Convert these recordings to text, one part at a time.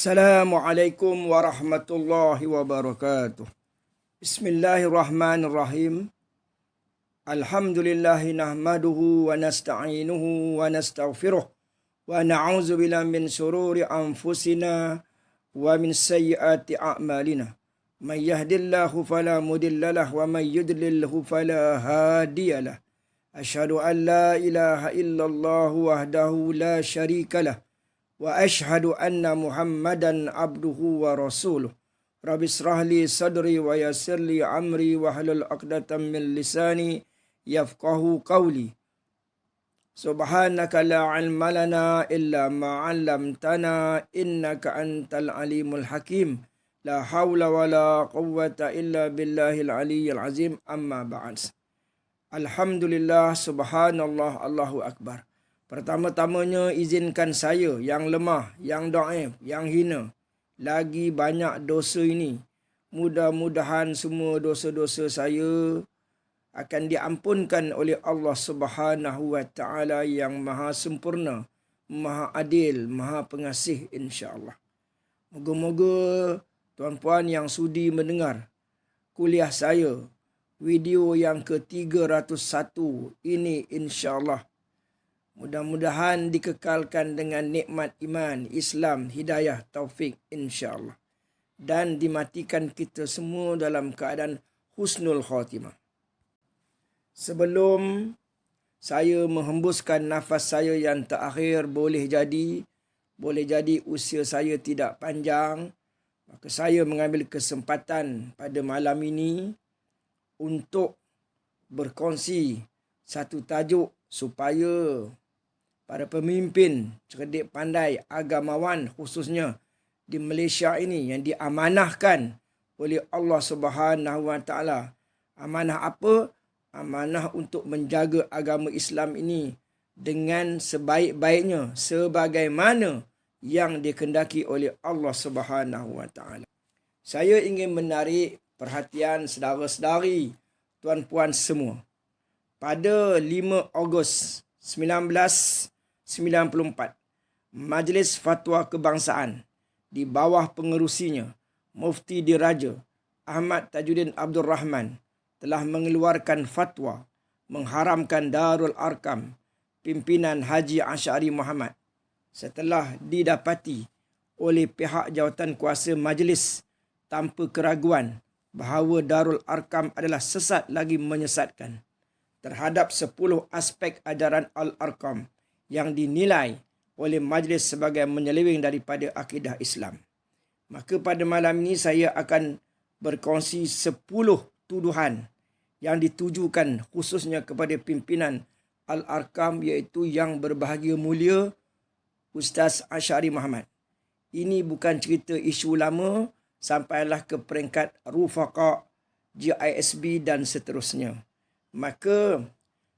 Assalamualaikum warahmatullahi wabarakatuh. Bismillahirrahmanirrahim. Alhamdulillahi nahmaduhu wa nasta'inuhu wa nastaghfiruh wa na'udzu billahi min shururi anfusina wa min sayyiati a'malina. May yahdihillahu fala mudilla lahu wa may yudlilhu fala hadiyalah. Asyhadu an la ilaha illallah wahdahu la syarika lah. Wa ashhadu anna Muhammadan abduhu wa rasuluh. Rabbi israh li sadri wa yassir li amri wa hlul 'uqdatam min lisani yafqahu qawli. Subhanaka la 'ilma lana illa ma 'allamtana innaka antal alimul hakim. La haula wa la quwwata illa billahil aliyyil azim. Amma ba'd. Alhamdulillah, subhanallah, Allahu akbar. Pertama-tamanya izinkan saya yang lemah, yang dhaif, yang hina, lagi banyak dosa ini. Mudah-mudahan semua dosa-dosa saya akan diampunkan oleh Allah Subhanahu wa taala yang Maha sempurna, Maha adil, Maha pengasih, insya-Allah. Moga-moga tuan-puan yang sudi mendengar kuliah saya, video yang ke-301 ini, insya-Allah mudah-mudahan dikekalkan dengan nikmat iman, Islam, hidayah, taufik, insya-Allah. Dan dimatikan kita semua dalam keadaan husnul khatimah. Sebelum saya menghembuskan nafas saya yang terakhir, boleh jadi usia saya tidak panjang, maka saya mengambil kesempatan pada malam ini untuk berkongsi satu tajuk supaya para pemimpin cerdik pandai, agamawan khususnya di Malaysia ini yang diamanahkan oleh Allah Subhanahu wa taala. Amanah apa? Amanah untuk menjaga agama Islam ini dengan sebaik-baiknya sebagaimana yang dikehendaki oleh Allah Subhanahu wa taala. Saya ingin menarik perhatian saudara-saudari, tuan-puan semua. Pada 5 Ogos 1994, Majlis Fatwa Kebangsaan di bawah pengerusinya Mufti Diraja Ahmad Tajuddin Abdul Rahman telah mengeluarkan fatwa mengharamkan Darul Arkam pimpinan Haji Asy'ari Muhammad setelah didapati oleh pihak jawatan kuasa majlis tanpa keraguan bahawa Darul Arkam adalah sesat lagi menyesatkan terhadap 10 aspek ajaran Al-Arkam yang dinilai oleh majlis sebagai menyeleweng daripada akidah Islam. Maka pada malam ini saya akan berkongsi 10 tuduhan yang ditujukan khususnya kepada pimpinan Al-Arkam, iaitu yang berbahagia mulia Ustaz Asy'ari Muhammad. Ini bukan cerita isu lama, sampailah ke peringkat Rufaqa, GISB dan seterusnya. Maka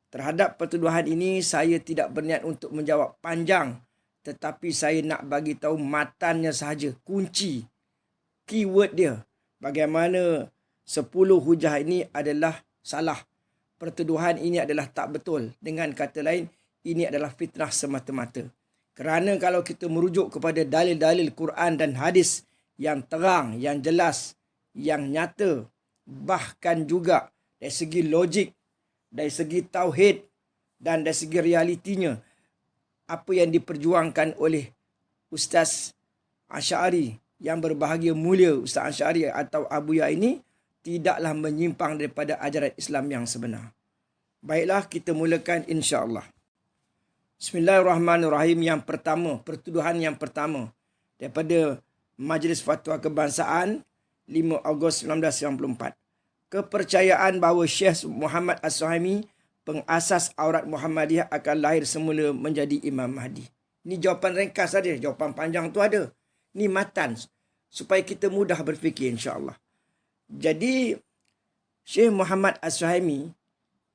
terhadap pertuduhan ini saya tidak berniat untuk menjawab panjang, tetapi saya nak bagi tahu matannya sahaja, kunci, keyword dia. Bagaimana 10 hujah ini adalah salah. Pertuduhan ini adalah tak betul. Dengan kata lain, ini adalah fitnah semata-mata. Kerana kalau kita merujuk kepada dalil-dalil Quran dan hadis yang terang, yang jelas, yang nyata, bahkan juga dari segi logik, dari segi tauhid dan dari segi realitinya, apa yang diperjuangkan oleh Ustaz Asy'ari yang berbahagia mulia, Ustaz Asy'ari atau Abuya ini tidaklah menyimpang daripada ajaran Islam yang sebenar. Baiklah, kita mulakan insya-Allah. Bismillahirrahmanirrahim. Yang pertama, pertuduhan yang pertama daripada Majlis Fatwa Kebangsaan 5 Ogos 1994. Kepercayaan bahawa Syekh Muhammad As-Suhaimi, pengasas aurat Muhammadiyah, akan lahir semula menjadi Imam Mahdi. Ini jawapan ringkas saja, jawapan panjang tu ada. Ini matan supaya kita mudah berfikir, insya-Allah. Jadi Syekh Muhammad As-Suhaimi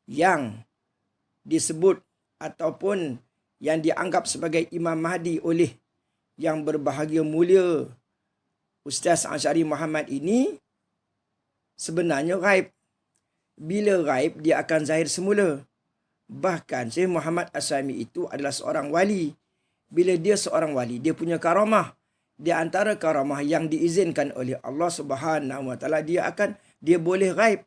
yang disebut ataupun yang dianggap sebagai Imam Mahdi oleh yang berbahagia mulia Ustaz Asy'ari Muhammad ini sebenarnya gaib. Bila gaib, dia akan zahir semula. Bahkan Syekh Muhammad As-Suhaimi itu adalah seorang wali. Bila dia seorang wali, dia punya karamah. di antara karamah yang diizinkan oleh Allah Subhanahu Wa Taala, dia boleh ghaib.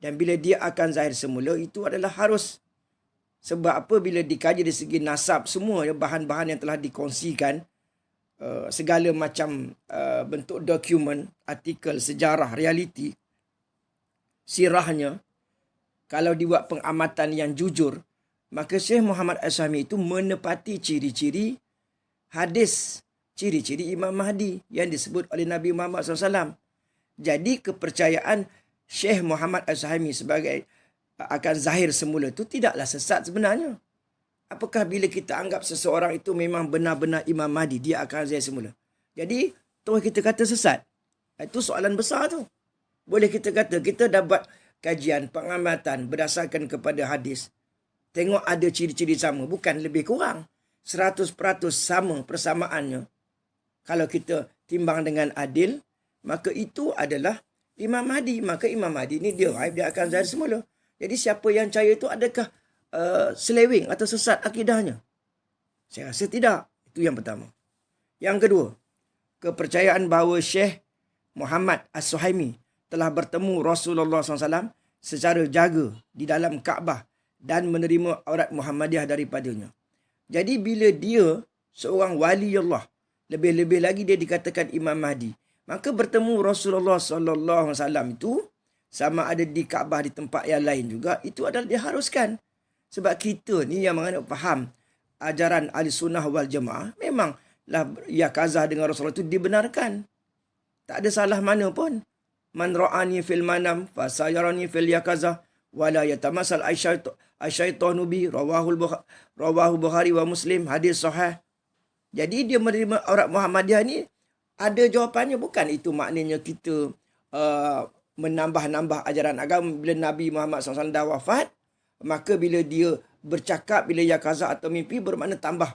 Dan bila dia akan zahir semula, itu adalah harus. Sebab apa? Bila dikaji dari segi nasab, semua bahan-bahan yang telah dikongsikan, segala macam bentuk dokumen, artikel, sejarah, realiti, sirahnya, kalau dibuat pengamatan yang jujur, maka Syekh Muhammad As-Suhaimi itu menepati ciri-ciri hadis, ciri-ciri Imam Mahdi yang disebut oleh Nabi Muhammad SAW. Jadi kepercayaan Syekh Muhammad As-Suhaimi sebagai akan zahir semula itu tidaklah sesat sebenarnya. Apakah bila kita anggap seseorang itu memang benar-benar Imam Mahdi, dia akan zahir semula? Jadi, terus kita kata sesat. Itu soalan besar tu. Boleh kita kata, kita dapat kajian, pengamatan berdasarkan kepada hadis. Tengok ada ciri-ciri sama, bukan lebih kurang. 100% sama persamaannya. Kalau kita timbang dengan adil, maka itu adalah Imam Mahdi. Maka Imam Mahdi ni dia akan zahir semula. Jadi siapa yang percaya itu adakah selewing atau sesat akidahnya? Saya rasa tidak. Itu yang pertama. Yang kedua, kepercayaan bahawa Syekh Muhammad As-Suhaimi telah bertemu Rasulullah SAW secara jaga di dalam Kaabah dan menerima aurat Muhammadiyah daripadanya. Jadi bila dia seorang wali Allah, lebih-lebih lagi dia dikatakan Imam Mahdi, maka bertemu Rasulullah SAW itu, sama ada di Kaabah di tempat yang lain juga, itu adalah diharuskan. Sebab kita ni yang menganut faham ajaran Ahli Sunnah wal Jamaah, memanglah yakazah dengan Rasulullah itu dibenarkan. Tak ada salah mana pun. Man ra'ani fil manam fasayarani fil yakazah wala yatamasal asyaitanu bi, rawahu Bukhari wa Muslim, hadis sahih. Jadi dia menerima aurat Muhammadiyah ni ada jawapannya. Bukan itu maknanya kita menambah-nambah ajaran agama. Bila Nabi Muhammad SAW dah wafat, maka bila dia bercakap, bila yakazah atau mimpi, bermakna tambah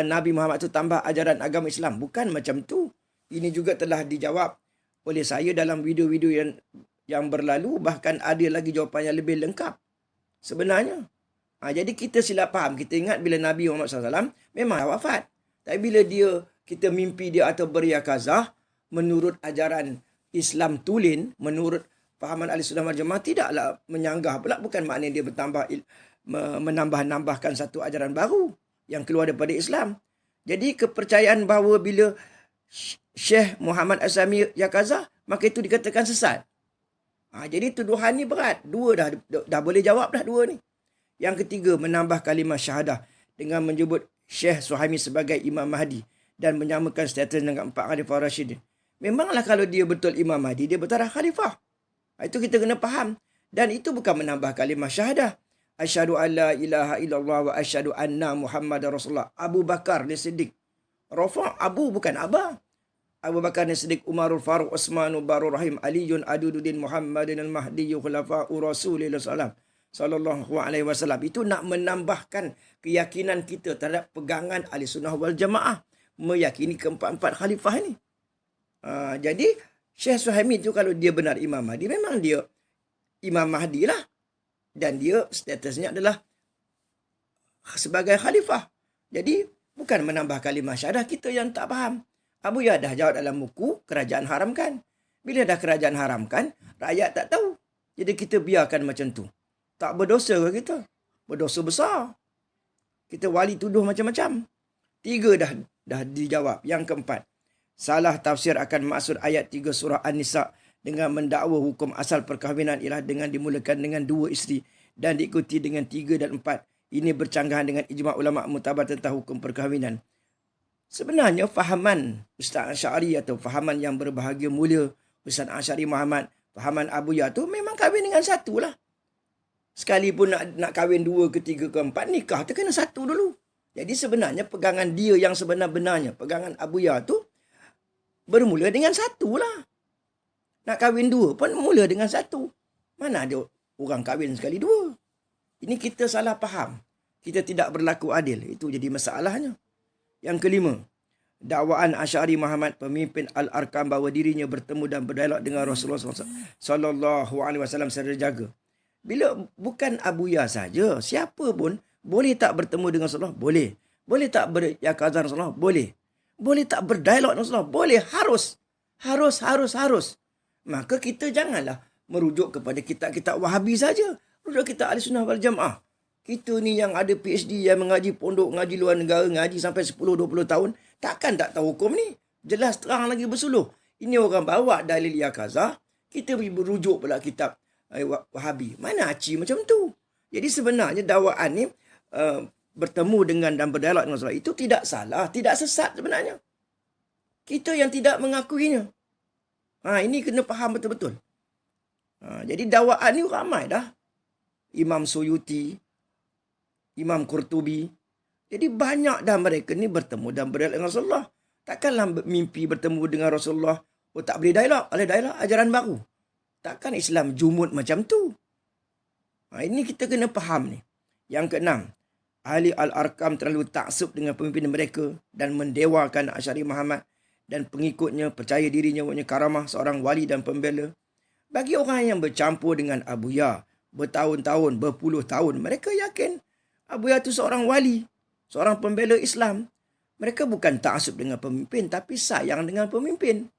Nabi Muhammad itu tambah ajaran agama Islam. Bukan macam tu. Ini juga telah dijawab oleh saya dalam video-video yang berlalu. Bahkan ada lagi jawapan yang lebih lengkap sebenarnya. Jadi kita silap faham. Kita ingat bila Nabi Muhammad SAW memang dah wafat. Tapi bila kita mimpi dia atau beryakazah, menurut ajaran Islam tulen, menurut fahaman Ahli Sunnah wal Jamaah, tidaklah menyanggah pula. Bukan maknanya dia menambah-nambahkan satu ajaran baru yang keluar daripada Islam. Jadi kepercayaan bahawa bila Syekh Muhammad As-Suhaimi yakazah, maka itu dikatakan sesat. Jadi tuduhan ni berat. Dua dah boleh jawab dah dua ni. Yang ketiga, menambah kalimah syahadah dengan menyebut Syekh Suhaimi sebagai Imam Mahdi dan menyamakan status dengan 4 Khalifah Rashidin. Memanglah kalau dia betul Imam Mahdi, dia betul Khalifah. Itu kita kena faham. Dan itu bukan menambah kalimah syahadah. Asyhadu an la ilaha illallah wa asyhadu anna Muhammadar Rasulullah. Abu Bakar ni Siddiq. Rafa' Abu bukan Abah. Abu Bakar ni Siddiq, Umarul Faruq, Utsmanul Barur Rahim, Aliyun Adududdin, Muhammadin al-Mahdi, Khulafa'ur Rasulillah sallallahu alaihi wasallam. Itu nak menambahkan keyakinan kita terhadap pegangan Ahli Sunnah wal Jamaah, meyakini keempat-empat khalifah ni. Jadi Syekh Suhaimi tu kalau dia benar Imam Mahdi, memang dia Imam Mahdi lah. Dan dia statusnya adalah sebagai khalifah. Jadi bukan menambah kalimah syahadah. Kita yang tak faham. Abu Ya dah jawab dalam buku Kerajaan Haramkan. Bila dah Kerajaan Haramkan, rakyat tak tahu. Jadi kita biarkan macam tu. Tak berdosa ke kita? Berdosa besar. Kita wali tuduh macam-macam. 3 dah dijawab. Yang keempat, salah tafsir akan maksud ayat 3 surah An-Nisa dengan mendakwa hukum asal perkahwinan ialah dengan dimulakan dengan 2 isteri dan diikuti dengan 3 dan 4. Ini bercanggahan dengan ijma' ulama' mutabar tentang hukum perkahwinan. Sebenarnya fahaman Ustaz Asy'ari atau fahaman yang berbahagia mulia Ustaz Asy'ari Muhammad, fahaman Abu Ya tu memang kahwin dengan satu lah. Sekalipun nak kahwin 2 ke 3 ke 4, nikah tu kena satu dulu. Jadi sebenarnya pegangan dia yang sebenar-benarnya, pegangan Abu Ya tu bermula dengan satu lah. Nak kahwin 2 pun mula dengan satu. Mana ada orang kahwin sekali 2? Ini kita salah faham. Kita tidak berlaku adil. Itu jadi masalahnya. Yang kelima, dakwaan Asy'ari Muhammad, pemimpin Al-Arkam, bahawa dirinya bertemu dan berdialog dengan Rasulullah SAW secara jaga. Bila bukan Abu Ya saja, siapa pun boleh tak bertemu dengan Rasulullah? Boleh. Boleh tak beryakazah Rasulullah? Boleh. Boleh tak berdialog dengan Rasulullah? Boleh, harus. Harus. Maka kita janganlah merujuk kepada kitab-kitab Wahabi saja. Rujuk kitab Ahlussunnah wal Jamaah. Kita ni yang ada PhD, yang mengaji pondok, ngaji luar negara, ngaji sampai 10-20 tahun, takkan tak tahu hukum ni. Jelas terang lagi bersuluh. Ini orang bawa dalil Yaqazah, kita pergi berujuk pula kitab Wahabi. Mana aci macam tu? Jadi sebenarnya dakwaan ni bertemu dengan dan berdialog dengan Rasulullah itu tidak salah, tidak sesat sebenarnya. Kita yang tidak mengakuinya. Ini kena faham betul-betul. Jadi dakwaan ni ramai dah. Imam Suyuti, Imam Qurtubi. Jadi banyak dah mereka ni bertemu dan berdialog dengan Rasulullah. Takkanlah mimpi bertemu dengan Rasulullah, tak boleh dialog. Oleh dialog ajaran baru. Takkan Islam jumud macam tu. Ini kita kena faham ni. Yang keenam, ahli Al-Arkam terlalu taksub dengan pemimpin mereka dan mendewakan Asy'ari Muhammad dan pengikutnya percaya dirinya punya karamah seorang wali dan pembela. Bagi orang yang bercampur dengan Abu Ya bertahun-tahun, berpuluh tahun, mereka yakin Abu Ya itu seorang wali, seorang pembela Islam. Mereka bukan taksub dengan pemimpin, tapi sayang dengan pemimpin.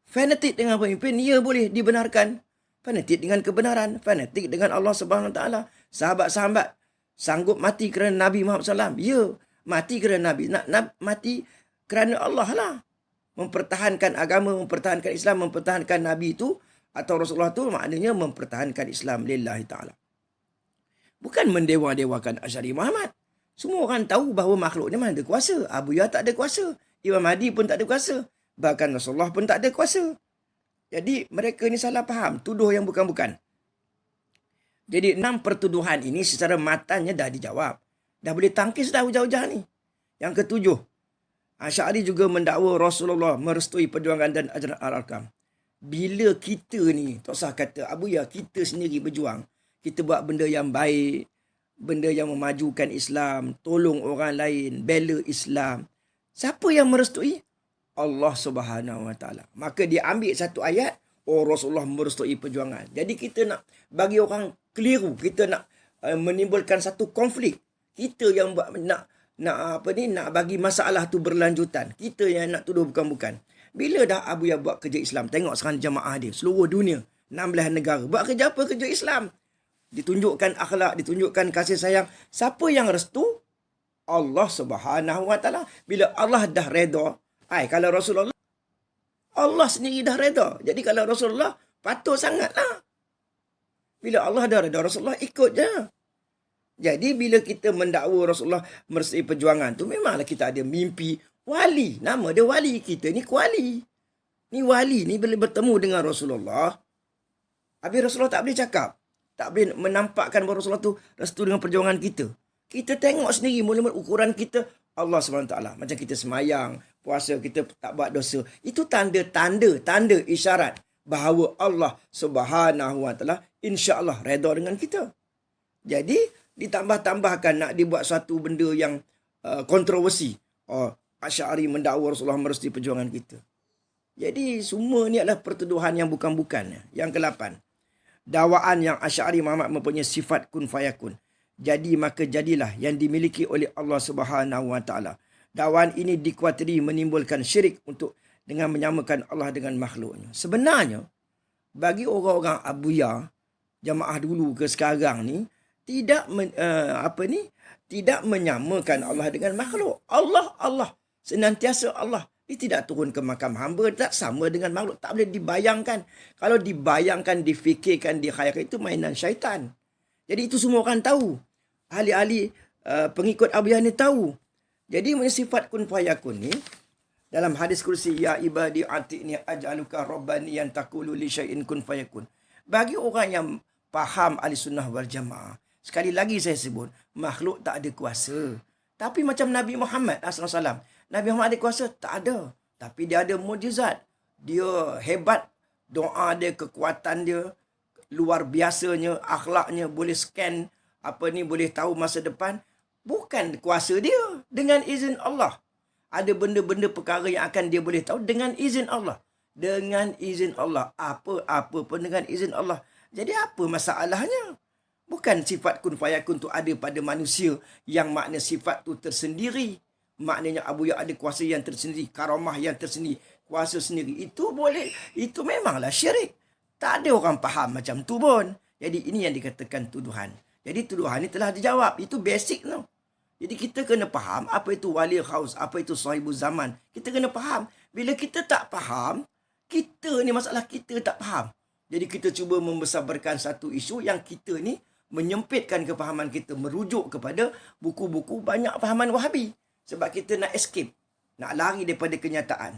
Fanatik dengan pemimpin, ia boleh dibenarkan. Fanatik dengan kebenaran, fanatik dengan Allah Subhanahu Wa Taala. Sahabat-sahabat sanggup mati kerana Nabi Muhammad SAW. Ya, mati kerana Nabi. Nak mati kerana Allah lah. Mempertahankan agama, mempertahankan Islam, mempertahankan Nabi itu atau Rasulullah itu maknanya mempertahankan Islam lillahi ta'ala. Bukan mendewa-dewakan Asy'ari Muhammad. Semua orang tahu bahawa makhluk ni mana ada kuasa. Abu Ya tak ada kuasa. Imam Mahdi pun tak ada kuasa. Bahkan Rasulullah pun tak ada kuasa. Jadi mereka ni salah faham. Tuduh yang bukan-bukan. Jadi 6 pertuduhan ini secara matanya dah dijawab. Dah boleh tangkis dah hujah-hujah ni. Yang ketujuh, Asy'ari juga mendakwa Rasulullah merestui perjuangan dan ajaran Al-Arkam. Bila kita ni, tak usah kata Abu Ya, kita sendiri berjuang. Kita buat benda yang baik, benda yang memajukan Islam, tolong orang lain, bela Islam. Siapa yang merestui? Allah Subhanahu Wa Taala. Maka dia ambil satu ayat, Rasulullah merestui perjuangan. Jadi kita nak bagi orang keliru, kita nak menimbulkan satu konflik. Kita yang nak bagi masalah tu berlanjutan. Kita yang nak tuduh bukan-bukan. Bila dah Abu Ya buat kerja Islam, tengok sekarang jamaah dia seluruh dunia, 16 negara. Buat kerja apa? Kerja Islam. Ditunjukkan akhlak, ditunjukkan kasih sayang. Siapa yang restu? Allah Subhanahu Wa Taala. Bila Allah dah redha, kalau Rasulullah, Allah sendiri dah redha. Jadi kalau Rasulullah, patut sangatlah. Bila Allah dah redha, Rasulullah ikut je. Jadi bila kita mendakwa Rasulullah merestui perjuangan tu, memanglah kita ada mimpi wali. Nama dia wali, kita ni kuali. Ni wali ni bila bertemu dengan Rasulullah, habis Rasulullah tak boleh cakap, tak boleh menampakkan bahawa Rasulullah tu restu dengan perjuangan kita. Kita tengok sendiri mula-mula ukuran kita, Allah SWT. Macam kita semayang, puasa, kita tak buat dosa. Itu tanda isyarat bahawa Allah SWT insya-Allah redha dengan kita. Jadi ditambah-tambahkan nak dibuat satu benda yang kontroversi. Asy'ari mendakwa Rasulullah merestui perjuangan kita. Jadi semua ni adalah pertuduhan yang bukan-bukan. Yang ke-8, dakwaan yang Asy'ari Muhammad mempunyai sifat kun fayakun. Jadi maka jadilah yang dimiliki oleh Allah Subhanahu Wa Taala. Dakwaan ini dikuatiri menimbulkan syirik untuk dengan menyamakan Allah dengan makhluknya. Sebenarnya bagi orang-orang Abu Ya, jamaah dulu ke sekarang ni, tidak menyamakan Allah dengan makhluk. Allah senantiasa Allah. Dia tidak turun ke makam hamba, tak sama dengan makhluk, tak boleh dibayangkan. Kalau dibayangkan, difikirkan, dikhayalkan, itu mainan syaitan. Jadi itu semua orang tahu. Ahli-ahli pengikut Abu Ya ni tahu. Jadi sifat kun fayakun ni dalam hadis kursi, ya ibadi atini aj'aluka rabbani yang taqulu li syai'in kun fayakun. Bagi orang yang faham Ahlussunnah wal Jamaah, sekali lagi saya sebut, makhluk tak ada kuasa. Tapi macam Nabi Muhammad SAW, Nabi Muhammad ada kuasa? Tak ada. Tapi dia ada mukjizat. Dia hebat. Doa dia, kekuatan dia, luar biasanya, akhlaknya, boleh scan, boleh tahu masa depan. Bukan kuasa dia, dengan izin Allah. Ada benda-benda perkara yang akan dia boleh tahu dengan izin Allah. Dengan izin Allah. Apa pun dengan izin Allah. Jadi apa masalahnya? Bukan sifat kun fayakun tu ada pada manusia yang makna sifat tu tersendiri. maknanya Abu Ya ada kuasa yang tersendiri, karamah yang tersendiri, kuasa sendiri. Itu boleh, itu memanglah syirik. Tak ada orang faham macam tu pun. Jadi ini yang dikatakan tuduhan. Jadi tuduhan ni telah dijawab. Itu basic tu. Jadi kita kena faham apa itu wali khaus, apa itu sahibul zaman. Kita kena faham. Bila kita tak faham, kita ni masalah kita tak faham. Jadi kita cuba membesarkan satu isu yang kita ni menyempitkan kefahaman kita, merujuk kepada buku-buku banyak fahaman Wahabi. Sebab kita nak escape, nak lari daripada kenyataan.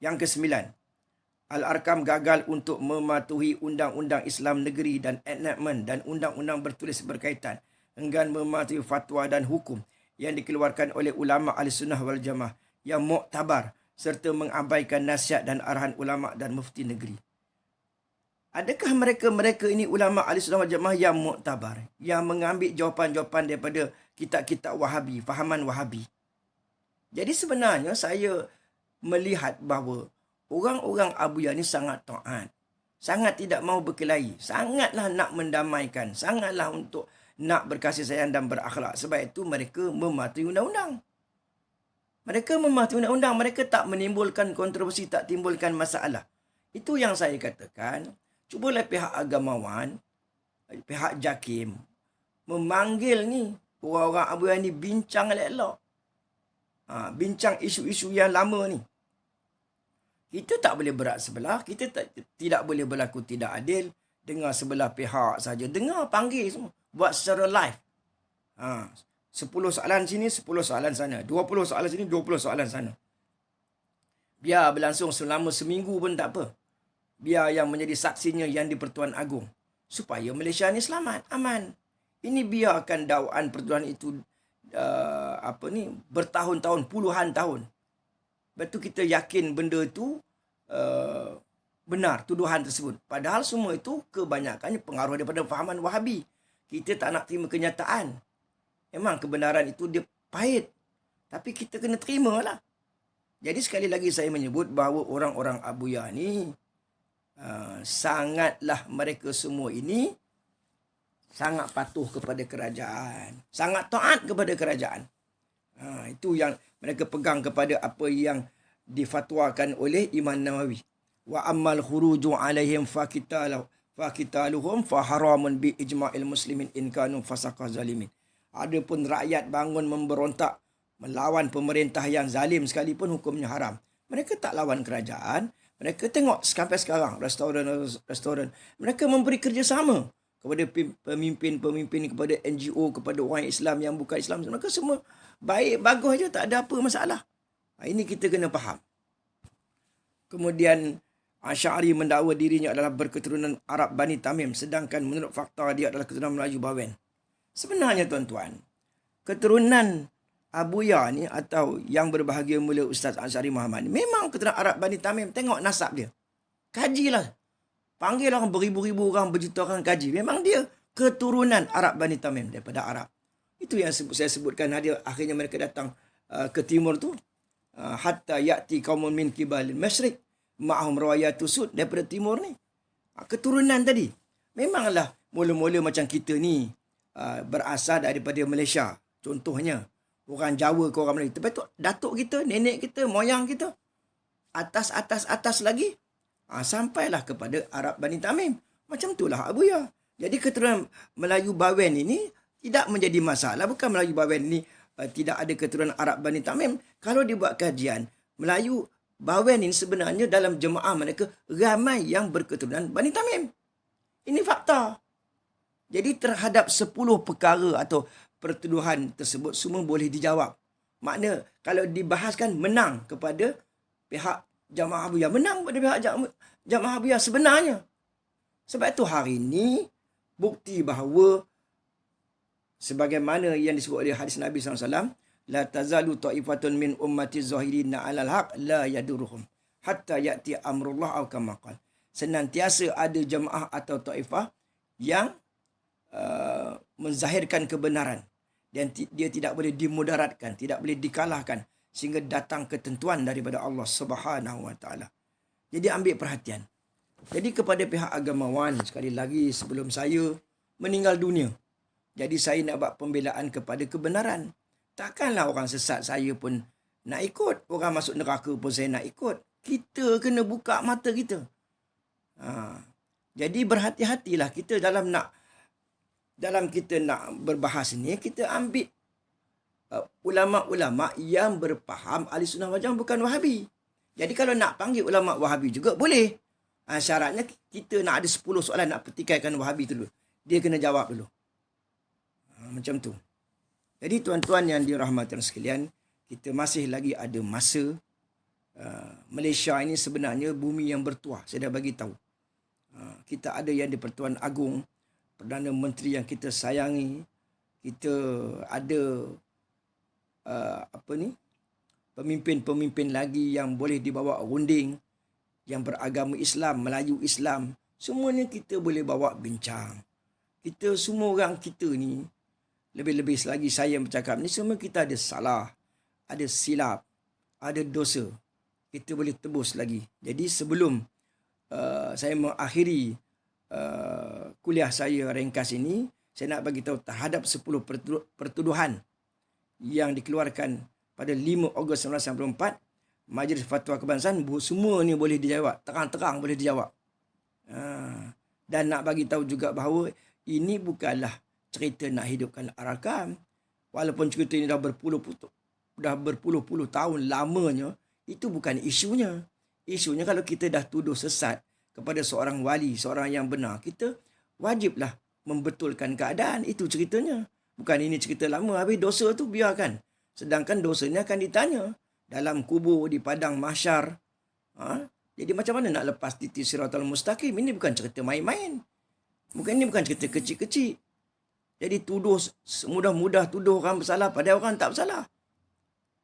Yang ke-9, Al-Arkam gagal untuk mematuhi undang-undang Islam negeri dan enactment dan undang-undang bertulis berkaitan, enggan mematuhi fatwa dan hukum yang dikeluarkan oleh ulama Ahlussunnah wal Jamaah yang muktabar serta mengabaikan nasihat dan arahan ulama dan mufti negeri. Adakah mereka ini ulama Ahlussunnah wal Jamaah yang muktabar, yang mengambil jawapan-jawapan daripada kitab-kitab Wahabi, fahaman Wahabi? Jadi sebenarnya saya melihat bahawa orang-orang Abu Ya ni sangat taat, sangat tidak mahu berkelahi, sangatlah nak mendamaikan, sangatlah untuk nak berkasih sayang dan berakhlak. Sebab itu mereka mematuhi undang-undang. Mereka mematuhi undang-undang, mereka tak menimbulkan kontroversi, tak timbulkan masalah. Itu yang saya katakan. Cubalah pihak agamawan, pihak JAKIM memanggil ni orang-orang Abu Ya ni bincang elok-elok. Bincang isu-isu yang lama ni. Kita tak boleh berat sebelah, kita tidak boleh berlaku tidak adil, dengar sebelah pihak saja. Dengar, panggil semua. Buat secara live. 10 soalan sini, 10 soalan sana. 20 soalan sini, 20 soalan sana. Biar berlangsung selama seminggu pun tak apa. Biar yang menjadi saksinya yang di Pertuan Agong. Supaya Malaysia ni selamat, aman. Ini biarkan dakwaan pertuan itu bertahun-tahun, puluhan tahun. Lepas tu kita yakin benda itu benar, tuduhan tersebut. Padahal semua itu kebanyakannya pengaruh daripada fahaman Wahabi. Kita tak nak terima kenyataan. Memang kebenaran itu dia pahit. Tapi kita kena terima lah. Jadi sekali lagi saya menyebut bahawa orang-orang Abu Ya ni sangatlah mereka semua ini sangat patuh kepada kerajaan. Sangat taat kepada kerajaan. Itu yang mereka pegang kepada apa yang difatwakan oleh Imam Nawawi. Wa ammal khuruju alaihim fakitaluhum faharamun bi ijma'il muslimin in kanu fasaqah zalimin. Adapun rakyat bangun memberontak melawan pemerintah yang zalim sekalipun hukumnya haram. Mereka tak lawan kerajaan. Mereka tengok sampai sekarang restoran. Mereka memberi kerjasama kepada pemimpin-pemimpin, kepada NGO, kepada orang Islam yang bukan Islam. Mereka semua baik, bagus je, tak ada apa masalah. Ini kita kena faham. Kemudian Asy'ari mendakwa dirinya adalah berketurunan Arab Bani Tamim, sedangkan menurut fakta dia adalah keturunan Melayu Bawen. Sebenarnya tuan-tuan, keturunan Abu Ya ni atau yang berbahagia mulia Ustaz Asy'ari Muhammad ni memang keturunan Arab Bani Tamim. Tengok nasab dia. Kajilah. Panggil orang beribu-ribu orang, berjuta orang kaji. Memang dia keturunan Arab Bani Tamim daripada Arab. Itu yang saya sebutkan akhirnya mereka datang ke timur tu. Hatta ya'ti qaumun min qibalil masyriq ma'hum rawayatu sud daripada timur ni. Keturunan tadi. Memanglah mula-mula macam kita ni berasal daripada Malaysia. Contohnya orang Jawa ke orang Melayu. Lepas tu datuk kita, nenek kita, moyang kita. Atas lagi. Sampailah kepada Arab Bani Tamim. Macam itulah Abu Ya. Jadi keturunan Melayu Bawen ini tidak menjadi masalah. Bukan Melayu Bawen ini tidak ada keturunan Arab Bani Tamim. Kalau dibuat kajian, Melayu Bawen ini sebenarnya dalam jemaah mereka ramai yang berketurunan Bani Tamim. Ini fakta. Jadi terhadap 10 perkara atau pertuduhan tersebut semua boleh dijawab. Makna kalau dibahaskan menang kepada pihak Jamaah Abu Ya. Menang kepada pihak Jamaah Abu Ya sebenarnya. Sebab itu hari ini bukti bahawa sebagaimana yang disebut oleh hadis Nabi SAW, la tazalu ta'ifatun min ummati zahirina 'alal haq la yaduruhum hatta ya'ti amrullah aw kama qala. Senantiasa ada jemaah atau taifah yang menzahirkan kebenaran dan dia tidak boleh dimudaratkan, tidak boleh dikalahkan sehingga datang ketentuan daripada Allah Subhanahu Wa Taala. Jadi ambil perhatian. Jadi kepada pihak agamawan, sekali lagi sebelum saya meninggal dunia, Jadi saya nak buat pembelaan kepada kebenaran. Takkanlah orang sesat saya pun nak ikut. Orang masuk neraka pun saya nak ikut. Kita kena buka mata kita. Jadi berhati-hatilah kita dalam kita nak berbahas ni, kita ambil ulama-ulama yang berfaham ahli sunnah wal jamaah, bukan Wahabi. Jadi kalau nak panggil ulama Wahabi juga boleh. Syaratnya kita nak ada 10 soalan nak petikaikan Wahabi tu dulu. Dia kena jawab dulu. Macam tu. Jadi tuan-tuan yang dirahmati sekalian, kita masih lagi ada masa. Malaysia ini sebenarnya bumi yang bertuah. Saya dah bagi tahu. Kita ada yang di-Pertuan Agong, Perdana Menteri yang kita sayangi. Kita ada pemimpin-pemimpin lagi yang boleh dibawa runding, yang beragama Islam, Melayu Islam. Semuanya kita boleh bawa bincang. Kita semua orang kita ni, lebih-lebih lagi saya bercakap ni, semua kita ada salah, ada silap, ada dosa. Kita boleh tebus lagi. Jadi sebelum saya mengakhiri kuliah saya ringkas ini, saya nak bagi tahu terhadap 10 pertuduhan yang dikeluarkan pada 5 Ogos 1994, Majlis Fatwa Kebangsaan, semua ni boleh dijawab. Terang-terang boleh dijawab. Dan nak bagi tahu juga bahawa ini bukanlah cerita nak hidupkan Arakam. Walaupun cerita ini dah berpuluh-puluh tahun lamanya, itu bukan isunya. Isunya kalau kita dah tuduh sesat kepada seorang wali, seorang yang benar, kita wajiblah membetulkan keadaan. Itu ceritanya. Bukan ini cerita lama, habis dosa tu biarkan. Sedangkan dosanya akan ditanya dalam kubur, di padang mahsyar. Jadi macam mana nak lepas titi siratal mustaqim? Ini bukan cerita main-main. Ini bukan cerita kecil-kecil. Jadi tuduh, mudah-mudah tuduh orang bersalah pada orang tak bersalah.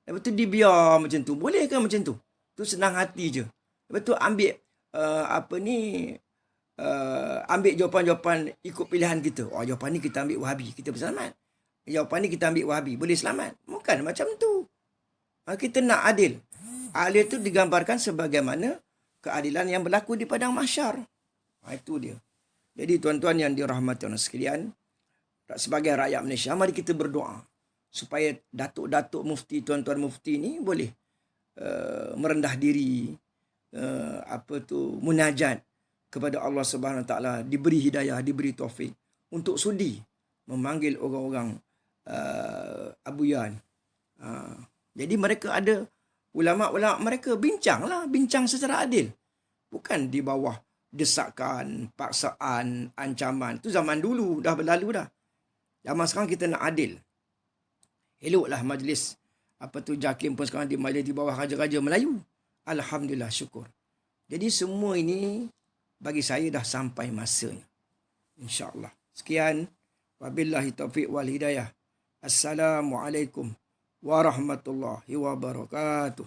Lepas tu dibiar macam tu. Boleh ke macam tu? Tu senang hati je. Lepas tu ambil ambil jawapan-jawapan ikut pilihan kita. Jawapan ni kita ambil Wahabi, kita berselamat. Jawapan ni kita ambil Wahabi, boleh selamat. Bukan macam tu. Kita nak adil. Adil tu digambarkan sebagaimana keadilan yang berlaku di padang mahsyar. Itu dia. Jadi tuan-tuan yang dirahmati Allah sekalian, sebagai rakyat Malaysia, mari kita berdoa supaya datuk-datuk mufti, tuan-tuan mufti ni boleh merendah diri, munajat kepada Allah Subhanahu Wa Taala, diberi hidayah, diberi taufik untuk sudi memanggil orang-orang abuyan. Jadi mereka ada ulama-ulama, mereka bincang secara adil, bukan di bawah desakan, paksaan, ancaman. Tu zaman dulu dah berlalu dah. Zaman sekarang kita nak adil. Eloklah majlis JAKIM pun sekarang di majlis di bawah Raja-Raja Melayu. Alhamdulillah, syukur. Jadi semua ini bagi saya dah sampai masanya. InsyaAllah. Sekian. Wabillahi taufiq wal hidayah. Assalamualaikum warahmatullahi wabarakatuh.